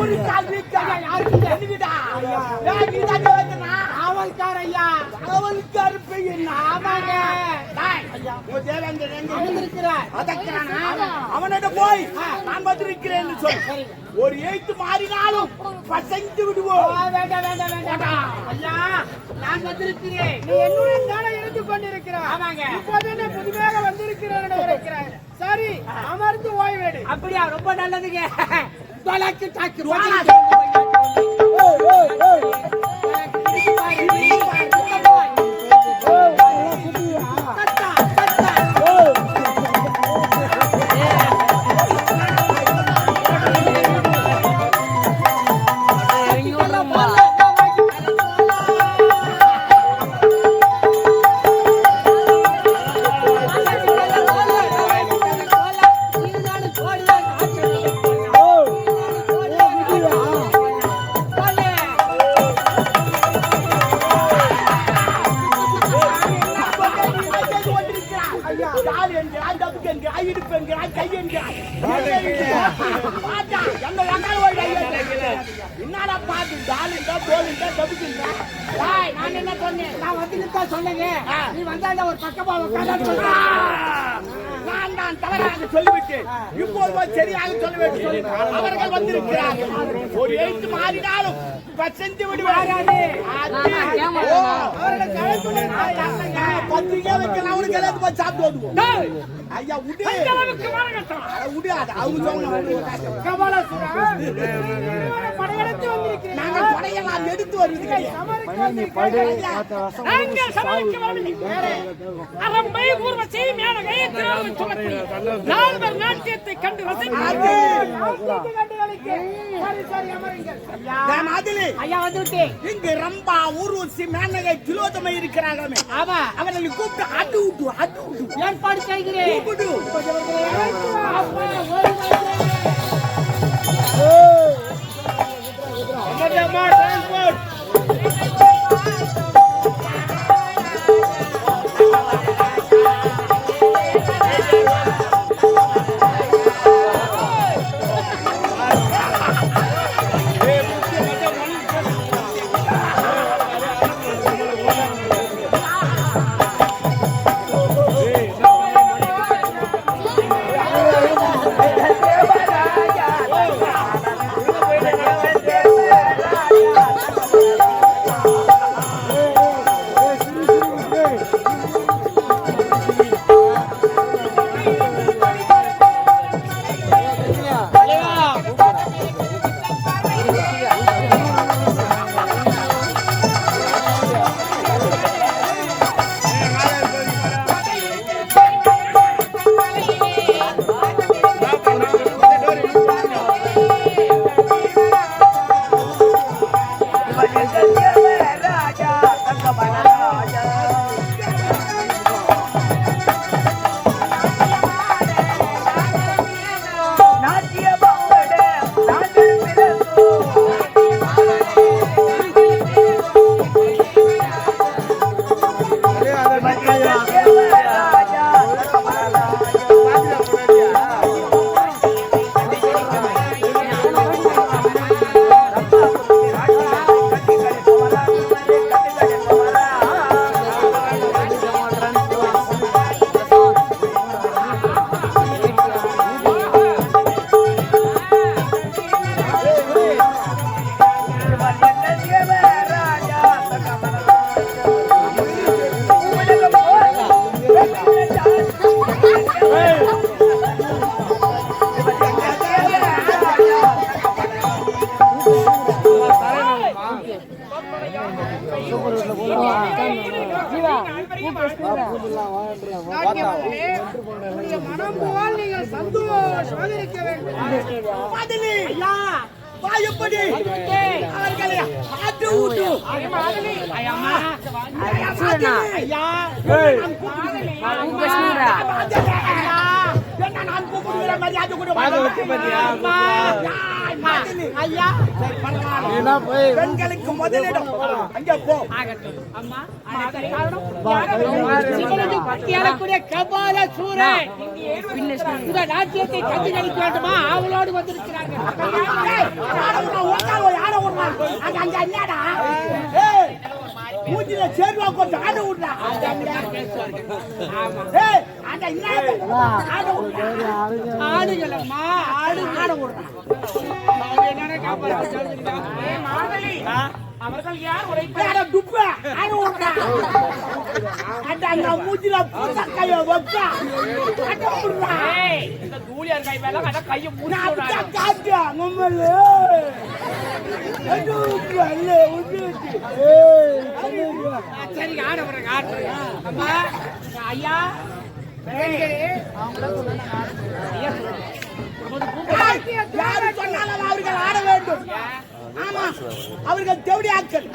ஒரு கால் வீக்கா யாருக்கு தெரியுதா? காவல்கார ஐயா, காவல்கார பையன். ஆமாங்க. அவனிட போய் நான் வந்திருக்கிறேன் சொல்லு. ஒரு எழுத்து மாறினாலும் பசைந்து விடுவோம். வேண்டாம் வேண்டாம் வேண்டாம் ஐயா, நான் வந்திருக்கிறேன். நீ என்னுடன் தானே இருந்து கொண்டிருக்கிறாய். ஆமாங்க. இப்போதே புதுமையாக வந்திருக்கிறேன். சரி, அமர்ந்து ஓய்வேடு. அப்படியா? ரொம்ப நல்லதுங்க. தொலைக்கு டாக்கு என்னடா பாத்து டாலிண்டா போலிண்டா தப்பிக்கின்றா. நான் என்ன சொன்னேன்? நான் வந்து சொன்னேங்க. நீ வந்தா ஒரு பக்கமா நான் தான் தலைவராக சொல்லிவிட்டு இப்போது சரியாக சொல்ல வேண்டும். அவர்கள் வந்திருக்கிறார்கள். ஒரு எழுத்து மாறினாலும் செஞ்சு விடுவாரு. பத்திரிகை வைக்கலாம். அவனுக்கு எல்லாத்துக்கும் சாப்பிட்டு வந்துவோம். ஐயா உடு உடாது. அவங்க படையெல்லாம் எடுத்து வருவது. நாட்டியத்தை கண்டு இங்கு ரம்பா ஊர்வசி மேனகை திலோதமை இருக்கிறார்களே. அவர்களை கூப்பிட்டு அட்டு விட்டு அட்டு விட்டு ஏற்பாடு செய்கிறேன். மனம் போல் நீங்கள் சந்தோஷமாக இருக்க வேண்டும். எப்படி அவர்களை ஆட்டு ஊட்டு நான் கூப்பிடுகிற மரியாதை கூட இருக்கு ஐயா. சரி பரவாயில்ல, பெண்களுக்கு முதலிடம் அங்க போ. அம்மா சிவனுக்கு பக்தியாளக்கூடிய கபால சூரன் இந்த ராஜ்யத்தை கண்டு கழிக்க வேண்டுமா அவளோடு வந்திருக்கிறாங்க. அங்க என்னடா மூஞ்சில சேர்வா கொண்டு ஆட விடுறா. ஆடுகளம்மா ஆடு ஆட விடுறான். அவர்கள் யார் உரைப்பார துப்ப ஆட விடுறா. அந்த மூஞ்சில கைய வச்சா ஆட விடுறா. இந்த தூளியார் கை மேல அத கைய மூடிடா. காட்டு நம்மளே சரி ஆட விடுறாங்க ஆடுறாங்க. அம்மா ஐயா யாரு சொன்னாலும் அவர்கள் ஆட வேண்டும். ஆமா, அவர்கள் தேவடி ஆட்கள்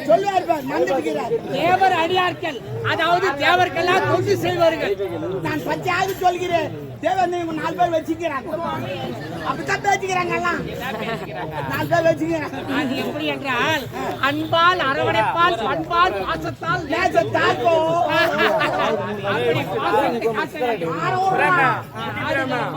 சொல்லுவார்கள். நம்பிக்கிறார் தேவர் அடியார்கள், அதாவது தேவர்கள்லாம் தொண்டு செய்வார்கள். நான் பச்சையாக சொல்கிறேன். தேவன் 4 பேர் வச்சுக்கிறாங்க, அப்படித்தான் பேசிக்கிறாங்க. எல்லாம் 4 பேர் வச்சுக்கிறாங்க. அது எப்படி என்றால் அன்பால் அரவணைப்பால் பண்பால் பாசத்தால் நேசத்தால் அப்படி பாசத்தை காட்டுகிறார்கள்.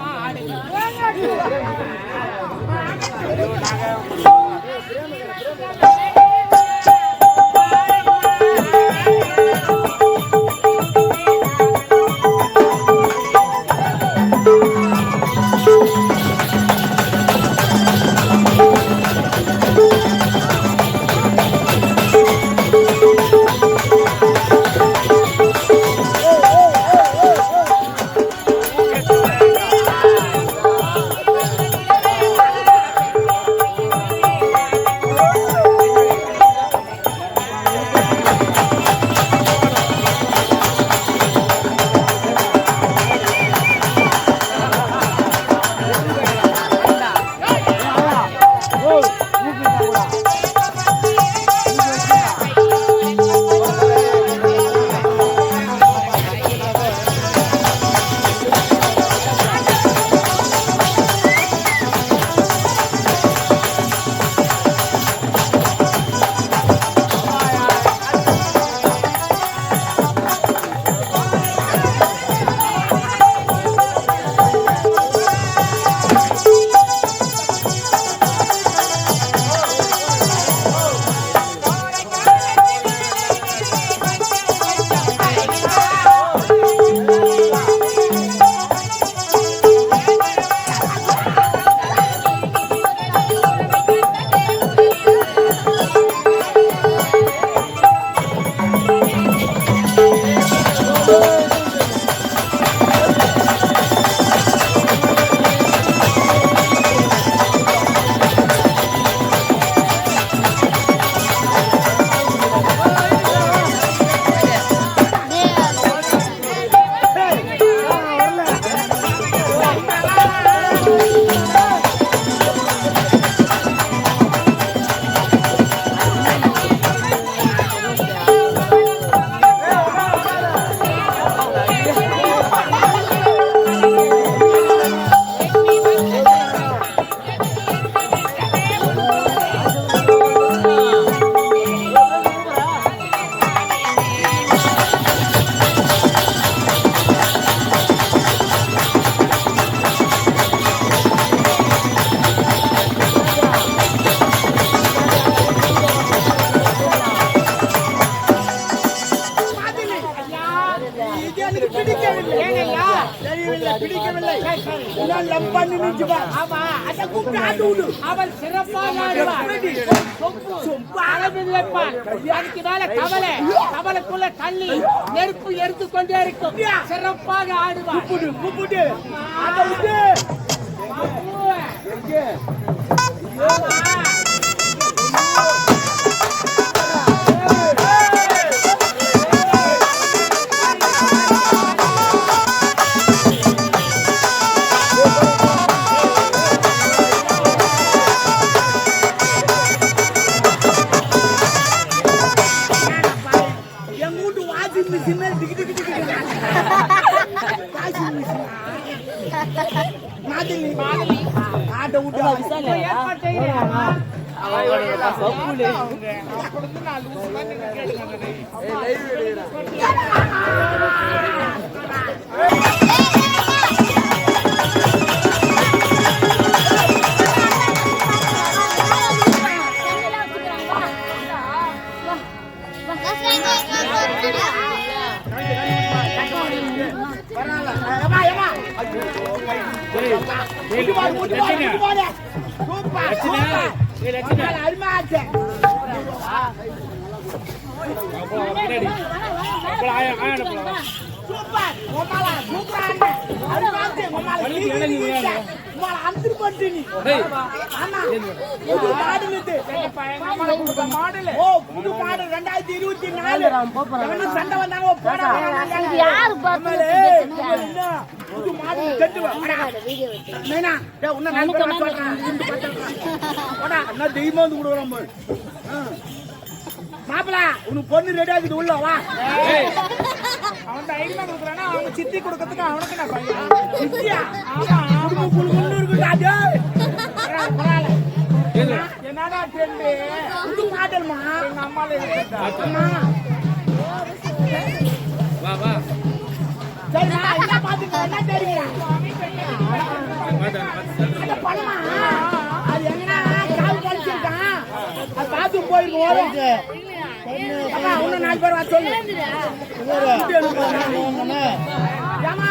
அவள் சிறப்பாக கவலைக்குள்ள தள்ளி நெருப்பு எடுத்து கொண்டே இருக்கும். சிறப்பாக ஆடுவார். வாஷிங் மிஷின் மாதிரி ஆட்டை விட்டு ஏற்பாடு செய்யறியா? சண்டை வந்தாங்க மாப்பிள உனக்கு பொண்ணு ரெடி ஆகுது உள்ள வா. அவன் தைரியமா கொடுக்குறானா அவங்க சித்தி கொடுக்கறதுக்கு அவனுக்கு நான் பையன் சித்தியா என்னடா ஃப்ரெண்டு புது மாடல்மா எங்க அம்மால சரிமா என்ன பாத்துக்க என்ன தெரியுங்க பணமா அது எங்கன்னா கால் கழிச்சிருக்கான் அது பார்த்து போயிருக்கோம். இன்னும் 4 பேர் வர சொல்லு. ஏமா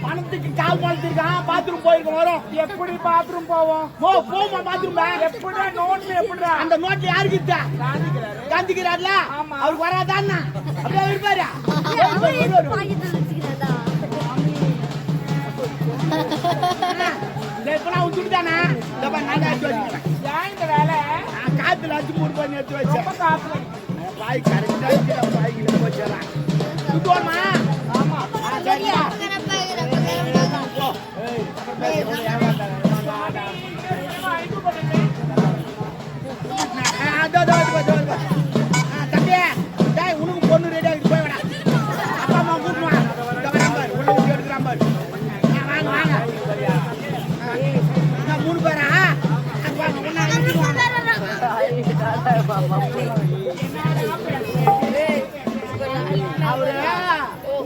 பணத்துக்கு கால் பழத்திருக்கான் பாத்ரூம் போயிருக்கோம் வரும். எப்படி பாத்ரூம் போவோம்? போமா பாத்ரூம் எப்படிடா நோட்ல எப்படிடா அந்த நோட்ல யாருக்கு இருக்கா? காந்திக்கிறார்ல அவருக்கு வராதான்னா அப்படியே இருப்பாரு. இப்பெல்லாம் விட்டுட்டானா நான் எடுத்து வச்சுக்கிறேன். இந்த வேலை காத்துல அச்சு 3 பண்ணி எடுத்து வச்சேன். பாய் கரெக்டா பாய்க்கு போச்சிடலாம் சுத்தோமா. ஆமா சரியா தம்பி உனக்கு பொண்ணு ரெடி ஆகிட்டு போய் விடா. அப்பா அம்மா கூட்டுவான் உள்ள ஊட்டி எடுக்கிறான் பாரு. வாங்க வாங்க 3 பேரா அவரு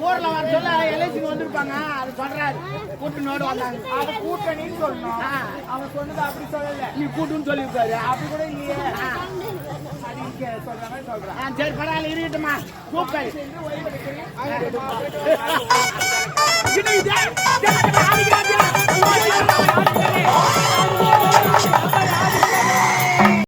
ஊர்ல வர சொல்ல எலெக்ஷன் வந்திருப்பாங்க அது சொல்றாரு கூட்டணோடு வந்தாங்க. அவ கூட்டணின்னு சொல்லணும். அவன் சொன்னது அப்படி சொல்லல நீ கூட்டுன்னு சொல்லியிருக்காரு. அப்படி கூட இல்லையே சொல்ற மாதிரி சொல்றேன். சரி பரவாயில்ல இருக்கட்டுமா சூப்பர்.